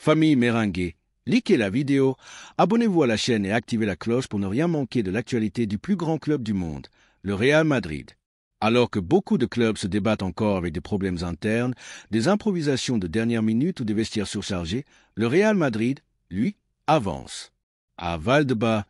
Famille Merengue, likez la vidéo, abonnez-vous à la chaîne et activez la cloche pour ne rien manquer de l'actualité du plus grand club du monde, le Real Madrid. Alors que beaucoup de clubs se débattent encore avec des problèmes internes, des improvisations de dernière minute ou des vestiaires surchargés, le Real Madrid, lui, avance. À Valdebebas,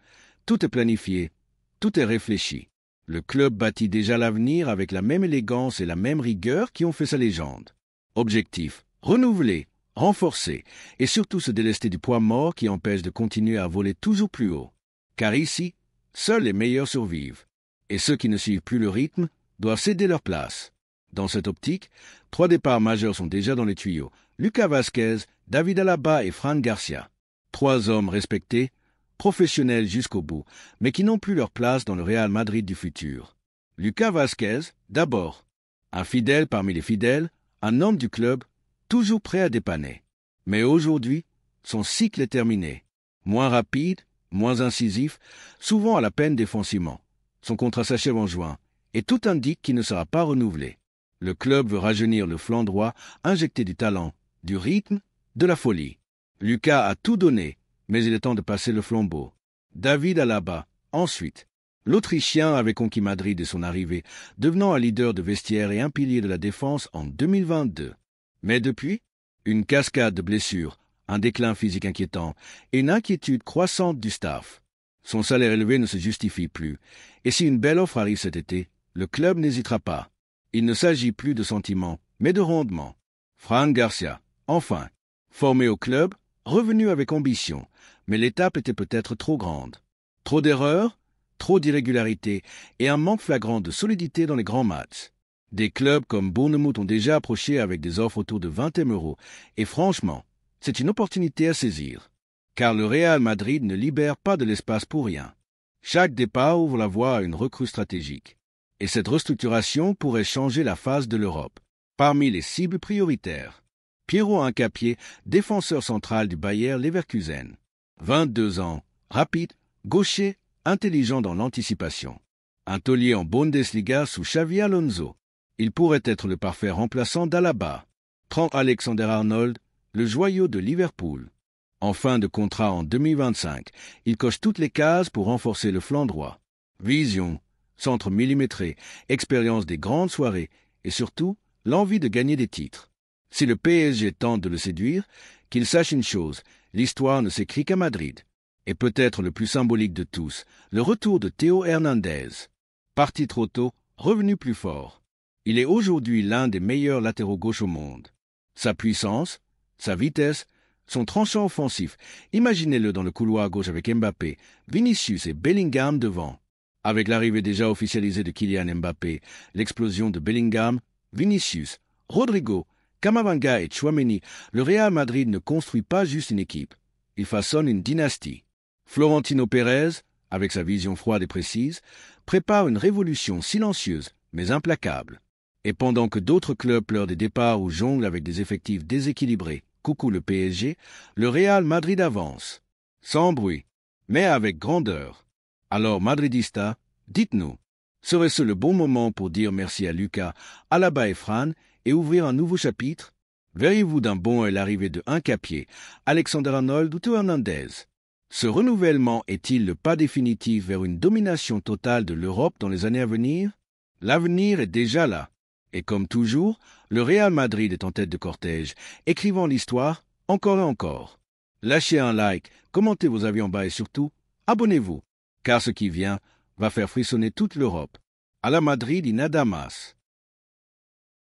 tout est planifié, tout est réfléchi. Le club bâtit déjà l'avenir avec la même élégance et la même rigueur qui ont fait sa légende. Objectif, renouveler, renforcer et surtout se délester du poids mort qui empêche de continuer à voler toujours plus haut. Car ici, seuls les meilleurs survivent. Et ceux qui ne suivent plus le rythme doivent céder leur place. Dans cette optique, 3 départs majeurs sont déjà dans les tuyaux. Lucas Vázquez, David Alaba et Fran Garcia. 3 hommes respectés, professionnels jusqu'au bout, mais qui n'ont plus leur place dans le Real Madrid du futur. Lucas Vázquez, d'abord. Un fidèle parmi les fidèles, un homme du club, toujours prêt à dépanner. Mais aujourd'hui, son cycle est terminé. Moins rapide, moins incisif, souvent à la peine défensivement. Son contrat s'achève en juin, et tout indique qu'il ne sera pas renouvelé. Le club veut rajeunir le flanc droit, injecter du talent, du rythme, de la folie. Lucas a tout donné, mais il est temps de passer le flambeau. David Alaba, ensuite. L'Autrichien avait conquis Madrid dès son arrivée, devenant un leader de vestiaire et un pilier de la défense en 2022. Mais depuis, une cascade de blessures, un déclin physique inquiétant et une inquiétude croissante du staff. Son salaire élevé ne se justifie plus, et si une belle offre arrive cet été, le club n'hésitera pas. Il ne s'agit plus de sentiments, mais de rendement. Fran Garcia, enfin, formé au club, revenu avec ambition, mais l'étape était peut-être trop grande. Trop d'erreurs, trop d'irrégularités et un manque flagrant de solidité dans les grands matchs. Des clubs comme Bournemouth ont déjà approché avec des offres autour de 20 €, et franchement, c'est une opportunité à saisir. Car le Real Madrid ne libère pas de l'espace pour rien. Chaque départ ouvre la voie à une recrue stratégique. Et cette restructuration pourrait changer la face de l'Europe. Parmi les cibles prioritaires, Piero Hincapié, défenseur central du Bayer Leverkusen. 22 ans, rapide, gaucher, intelligent dans l'anticipation. Un taulier en Bundesliga sous Xavi Alonso. Il pourrait être le parfait remplaçant d'Alaba. Trent Alexander-Arnold, le joyau de Liverpool. En fin de contrat en 2025, il coche toutes les cases pour renforcer le flanc droit. Vision, centre millimétré, expérience des grandes soirées et surtout l'envie de gagner des titres. Si le PSG tente de le séduire, qu'il sache une chose, l'histoire ne s'écrit qu'à Madrid. Et peut-être le plus symbolique de tous, le retour de Théo Hernandez. Parti trop tôt, revenu plus fort. Il est aujourd'hui l'un des meilleurs latéraux gauche au monde. Sa puissance, sa vitesse, son tranchant offensif, imaginez-le dans le couloir gauche avec Mbappé, Vinicius et Bellingham devant. Avec l'arrivée déjà officialisée de Kylian Mbappé, l'explosion de Bellingham, Vinicius, Rodrigo, Camavinga et Tchouaméni, le Real Madrid ne construit pas juste une équipe, il façonne une dynastie. Florentino Pérez, avec sa vision froide et précise, prépare une révolution silencieuse mais implacable. Et pendant que d'autres clubs pleurent des départs ou jonglent avec des effectifs déséquilibrés, coucou le PSG, le Real Madrid avance. Sans bruit, mais avec grandeur. Alors Madridista, dites-nous, serait-ce le bon moment pour dire merci à Lucas, Alaba et Fran et ouvrir un nouveau chapitre? Verriez-vous d'un bon œil l'arrivée de Hincapié, Alexander-Arnold ou Théo Hernandez? Ce renouvellement est-il le pas définitif vers une domination totale de l'Europe dans les années à venir? L'avenir est déjà là. Et comme toujours, le Real Madrid est en tête de cortège, écrivant l'histoire encore et encore. Lâchez un like, commentez vos avis en bas et surtout, abonnez-vous, car ce qui vient va faire frissonner toute l'Europe. À la Madrid y nada más.